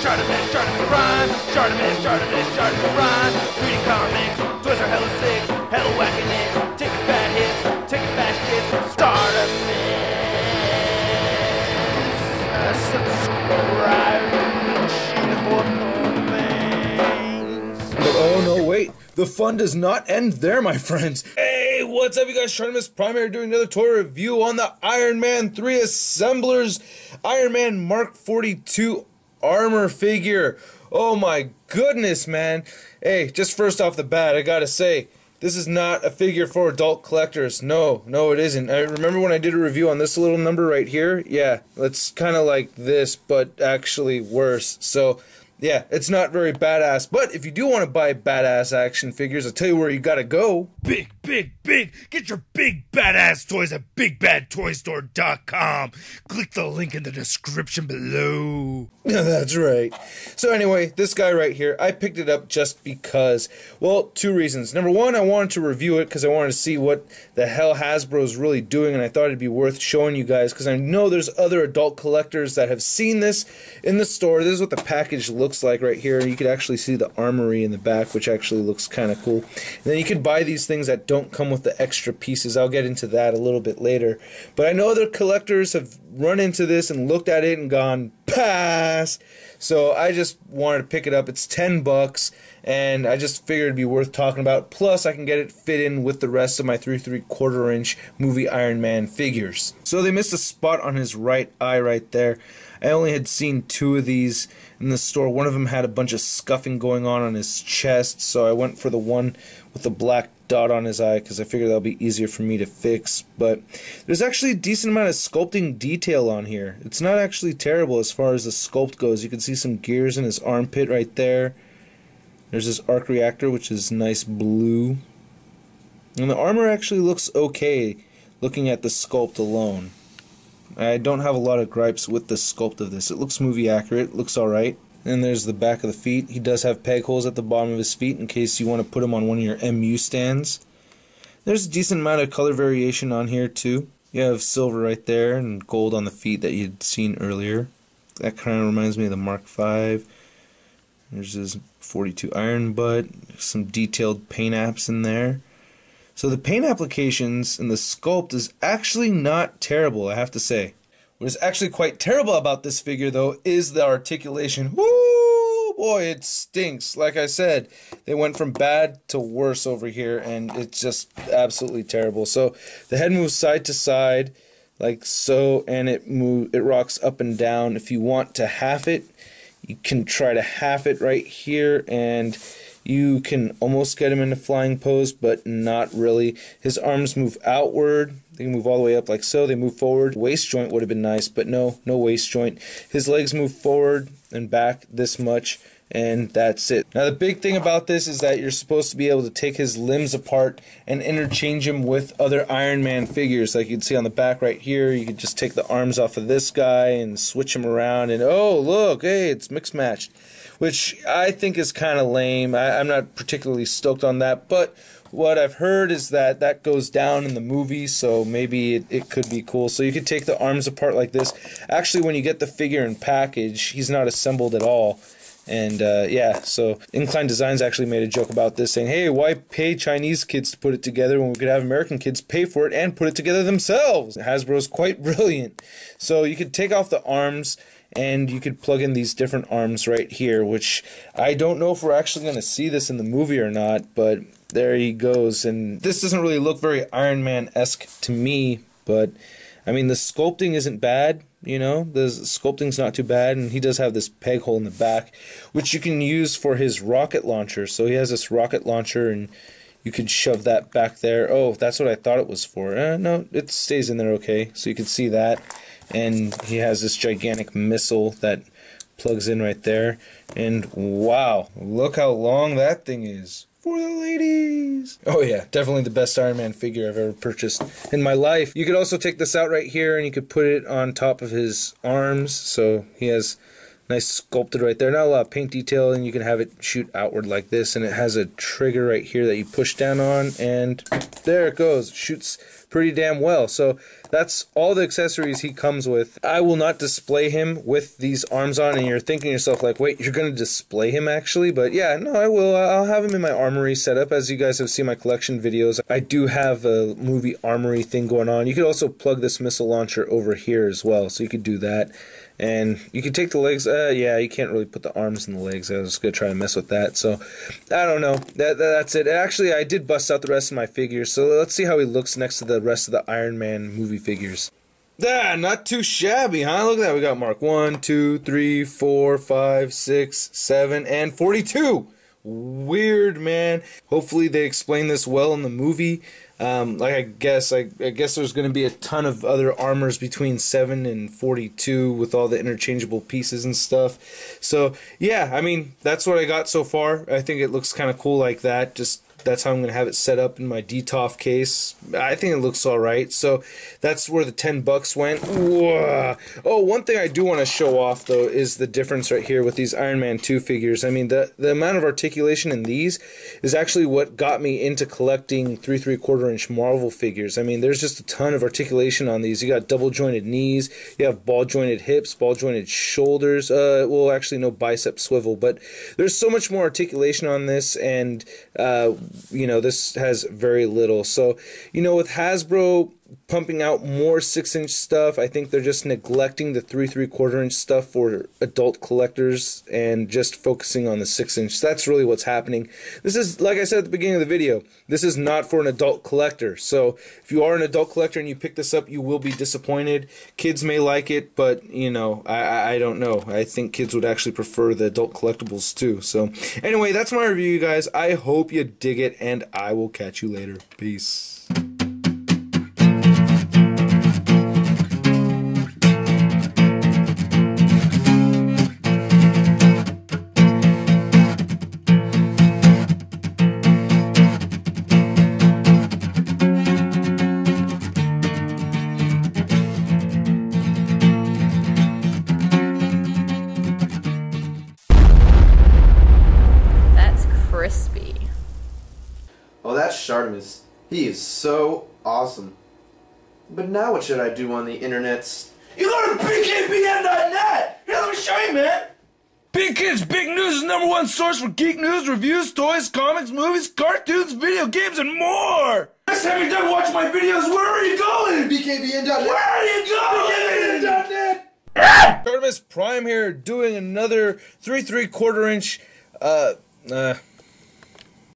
Chartemis rhyme. Chartemis rhyme. Reading comics, toys are hella sick, hella whacking it. Taking bad hits, taking bad shits. Start a subscribe. But oh no, wait. The fun does not end there, my friends. Hey, what's up, you guys? Chartemis Primary doing another toy review on the Iron Man 3 Assemblers Iron Man Mark 42 armor figure. Oh my goodness, man. Hey, just first off the bat, I gotta say, this is not a figure for adult collectors. No, it isn't. I remember when I did a review on this little number right here? Yeah, it's kind of like this, but actually worse. So, yeah, it's not very badass. But if you do want to buy badass action figures, I'll tell you where you gotta go. Big. Get your big badass toys at BigBadToyStore.com. Click the link in the description below. Yeah, that's right. So anyway, this guy right here, I picked it up just because, well, two reasons. Number one, I wanted to review it because I wanted to see what the hell Hasbro's really doing, and I thought it'd be worth showing you guys because I know there's other adult collectors that have seen this in the store. This is what the package looks like right here. You could actually see the armory in the back, which actually looks kind of cool. And then you could buy these things that don't come with the extra pieces. I'll get into that a little bit later. But I know other collectors have run into this and looked at it and gone, pass. So I just wanted to pick it up. It's 10 bucks, and I just figured it'd be worth talking about. Plus, I can get it fit in with the rest of my 3 3/4 inch movie Iron Man figures. So they missed a spot on his right eye right there. I only had seen 2 of these in the store. One of them had a bunch of scuffing going on his chest, so I went for the one with the black dot on his eye because I figured that'll be easier for me to fix. But there's actually a decent amount of sculpting detail on here. It's not actually terrible as far as the sculpt goes. You can see some gears in his armpit right there. There's this arc reactor, which is nice blue. And the armor actually looks okay looking at the sculpt alone. I don't have a lot of gripes with the sculpt of this. It looks movie accurate, looks alright. And there's the back of the feet. He does have peg holes at the bottom of his feet in case you want to put him on one of your MU stands. There's a decent amount of color variation on here too. You have silver right there and gold on the feet that you'd seen earlier. That kind of reminds me of the Mark V. There's his 42 iron butt. Some detailed paint apps in there. So the paint applications and the sculpt is actually not terrible, I have to say. What is actually quite terrible about this figure, though, is the articulation. Woo! Boy, it stinks. Like I said, they went from bad to worse over here, and it's just absolutely terrible. So the head moves side to side, like so, and it rocks up and down. If you want to half it, you can try to half it right here, and you can almost get him in a flying pose, but not really. His arms move outward. They can move all the way up like so. They move forward. Waist joint would have been nice, but no waist joint. His legs move forward and back this much, and that's it. Now the big thing about this is that you're supposed to be able to take his limbs apart and interchange him with other Iron Man figures. Like you'd see on the back right here, you could just take the arms off of this guy and switch him around, and oh look, hey, it's mixed matched. Which I think is kind of lame. I'm not particularly stoked on that, but what I've heard is that that goes down in the movie, so maybe it could be cool. So you could take the arms apart like this. Actually, when you get the figure in package, he's not assembled at all. And yeah, so Incline Designs actually made a joke about this, saying, hey, why pay Chinese kids to put it together when we could have American kids pay for it and put it together themselves? Hasbro's quite brilliant. So you could take off the arms, and you could plug in these different arms right here, which I don't know if we're actually going to see this in the movie or not, but there he goes. And this doesn't really look very Iron Man-esque to me, but I mean, the sculpting isn't bad, you know, the sculpting's not too bad, and he does have this peg hole in the back, which you can use for his rocket launcher. So he has this rocket launcher, and you could shove that back there. Oh, that's what I thought it was for. No, it stays in there okay, so you can see that. And he has this gigantic missile that plugs in right there. And wow, look how long that thing is. For the ladies. Oh yeah, definitely the best Iron Man figure I've ever purchased in my life. You could also take this out right here and you could put it on top of his arms. So he has Nice sculpted right there. Not a lot of paint detail, and you can have it shoot outward like this, and it has a trigger right here that you push down on, and there it goes. It shoots pretty damn well. So that's all the accessories he comes with. I will not display him with these arms on, and you're thinking to yourself like, wait, you're going to display him actually? But yeah, no, I will. I'll have him in my armory setup. As you guys have seen my collection videos, I do have a movie armory thing going on. You could also plug this missile launcher over here as well, so you could do that. And you can take the legs. Yeah, you can't really put the arms in the legs. I was gonna try to mess with that. So I don't know. That's it. Actually, I did bust out the rest of my figures. So let's see how he looks next to the rest of the Iron Man movie figures. Not too shabby, huh? Look at that. We got Mark 1, 2, 3, 4, 5, 6, 7, and 42. Weird, man. Hopefully they explain this well in the movie. I guess there's going to be a ton of other armors between 7 and 42 with all the interchangeable pieces and stuff. So yeah, I mean, that's what I got so far. I think it looks kind of cool like that. Just that's how I'm going to have it set up in my DTOF case. I think it looks alright. So that's where the $10 went. Whoa. Oh, one thing I do want to show off though is the difference right here with these Iron Man 2 figures. I mean, the amount of articulation in these is actually what got me into collecting 3 3/4 inch Marvel figures. I mean, there's just a ton of articulation on these. You got double jointed knees, you have ball jointed hips, ball jointed shoulders. Well, actually no bicep swivel, but there's so much more articulation on this, and you know, this has very little. So, you know, with Hasbro pumping out more 6-inch stuff, I think they're just neglecting the 3 3/4 inch stuff for adult collectors and just focusing on the 6-inch. That's really what's happening. This is, like I said at the beginning of the video, this is not for an adult collector. So if you are an adult collector and you pick this up, you will be disappointed. Kids may like it, but you know, I don't know. I think kids would actually prefer the adult collectibles too. So anyway, that's my review, you guys. I hope you dig it, and I will catch you later. Peace. Crispy. Oh, that's Artemis. He is so awesome. But now what should I do on the internets? You go to BKBN.net! Here, let me show you, man! Big Kids Big News is #1 source for geek news, reviews, toys, comics, movies, cartoons, video games, and more! Next time you're done watching my videos, where are you going? BKBN.net. Where are you going? BKBN.net! Artemis Prime here, doing another 3 3/4 inch